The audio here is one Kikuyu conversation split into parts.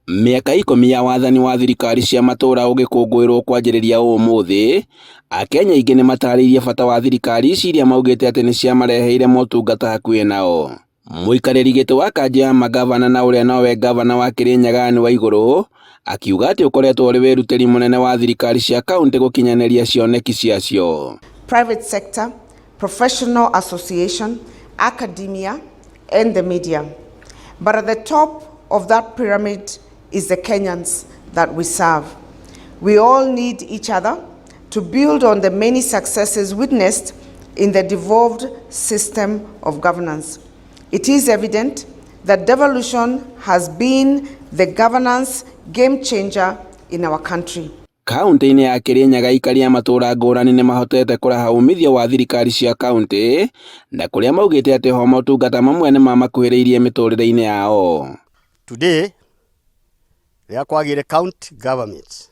Mĩaka 10 ya wathani wa thirikari cia matũra ũgĩkũngũĩrwo kwanjĩrĩria ũmũthĩ, Akenya aingĩ nĩ matarĩirie bata wa thirikari ici iria maugĩte atĩ nĩ ciamareheire motungata hakuhĩ nao. Mũikarĩri gĩtĩ wa kanjũ ya magavana na ũrĩa nowe gavana wa Kĩrĩnyaga nĩ Waigũrũ akiuga atĩ ũkoretwo ũrĩ wĩrutĩri mũnene wa thirikari cia kaunti gũkinyanĩria cioneki ciacio. Private sector, professional association, academia and the media. But at the top of that pyramid is the Kenyans that we serve. We all need each other to build on the many successes witnessed in the devolved system of governance. It is evident that devolution has been the governance game changer in our country. Kaunti-inĩ ya Kĩrĩnyaga aikari a matũra ngũrani nĩ mahotete kũraha umithio wa thirikari cia kaunti na kũrĩa maugĩte atĩ ho motungata mamwe nĩ mamakuhĩrĩirie mĩtũrĩre-inĩ yao. Today, rĩrĩa kwagĩire county government,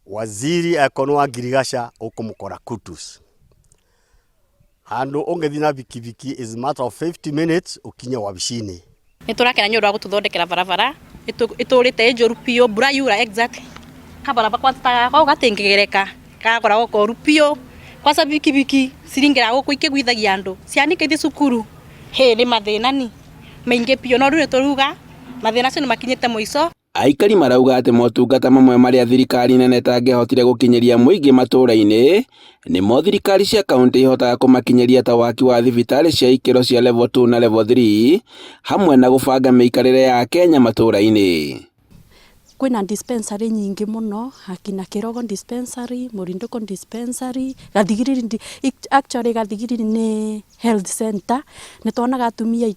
waziri akonwa Girigasha ũkũmũkora kutus. Handũ ũngĩthiĩ na bikibiki is a matter of 50 minutes ũkinye wabici-inĩ. Nĩ tũrakena nĩ ũndũ wa gũtũthondekera barabara, ĩtũrĩte njũru biũ, mbura yura exact. Kabaraba kwata kwa gatengereka, kagora gũkoru biũ. Kwaca bikibiki, ciringira gũkũ ikĩgwithagia andũ. Cianĩke ithiĩ cukuru. Nĩ mathĩna ni. Maingi biũ no rĩu tũruga, mathĩna acio nĩ makinyĩte mũico. Aikari marauga atĩ motungata mamwe marĩa thirikari nene tangĩhotire gũkinyĩria mũingĩ matũra-inĩ nĩmo thirikari cia kaunti ihotaga kũmakinyĩria ta waki wa thibitarĩ cia ikĩro cia level 2 na level 3 hamwe na gũbanga mĩikarĩre ya Kenya matũra-inĩ. Kwĩna dispensary nyingĩ mũno, Hakina Kirogo dispensary, Murindoko dispensary, Gathigiri actually Gathigiri nĩ health center. Nĩ tuonaga atumia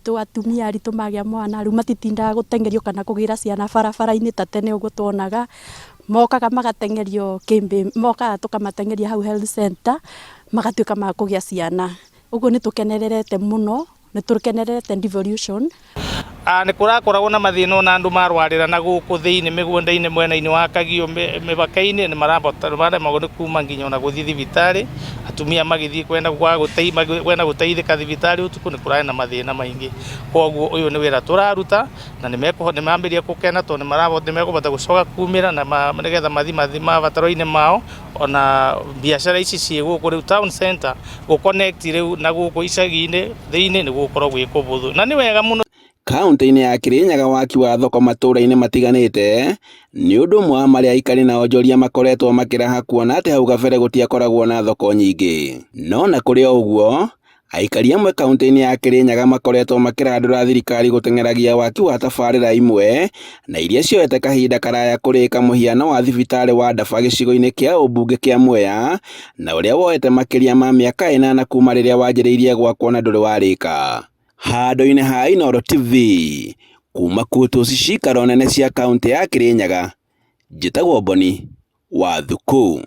aritũ magĩa mwana rĩu matitindaga gũtengerio kana kũgĩra ciana barabara-inĩ ta tene ũguo tuonaga. Mokaga magatengerio mokaga tũkamatengeria hau health center magatuĩka ma kũgĩa ciana. Ũguo nĩ tũkenererete mũno, nĩ tũkenererete devolution. Nĩ kũrakoragwo na mathĩna na andũ marwarĩra na gũkũ thĩinĩ mĩgũnda-inĩ mwena-inĩ wa Kagio mĩbaka-inĩ nĩ maremagwo nĩ kuuma nginya ona gũthiĩ thibitarĩ. Atumia magĩthiĩ kwenda gũteithĩka thibitarĩ ũtukũ nĩ kũrarĩ na mathĩna maingĩ. Koguo ũyũ nĩ wĩra tũraruta na nĩ mambĩrĩria gũkena tondũ nĩ mekũbota gũcoka kumĩra na nĩgetha mathi mabataro-inĩ mao. Ona biacara ici ciĩ gũkũ rĩu town center gũconnect rĩu na gũkũ icagi-inĩ thĩinĩ nĩ gũkorwo gwĩ kũbũthũ na nĩ wega mũno. Kaunti-inĩ ya Kĩrĩnyaga waki wa thoko matũra-inĩ matiganĩte nĩ ũndũ ũmwe wa marĩa aikari na onjoria makoretwo makĩraha kuona atĩ hau gabere gũtiakoragwo na thoko nyingĩ. No na kũrĩ o ũguo, aikari amwe kaunti-inĩ ya Kĩrĩnyaga makoretwo makĩrandũra thirikari gũteng'eragia waki wa tabarĩra imwe na iria cioete kahinda karaya kũrĩka, mũhiano wa thibitarĩ wa Ndaba gĩcigo-inĩ kĩa ũmbunge kĩa Mwea na ũrĩa woete makĩria ma mĩaka 8 kuma rĩrĩa wanjĩrĩirie gwakwo na ndũrĩ warĩka. Handũ-inĩ ha Inooro TV, kuma kuotoci cikaro nene cia kaunti ya Kĩrĩnyaga, njĩtagwo Boni wa Thuku.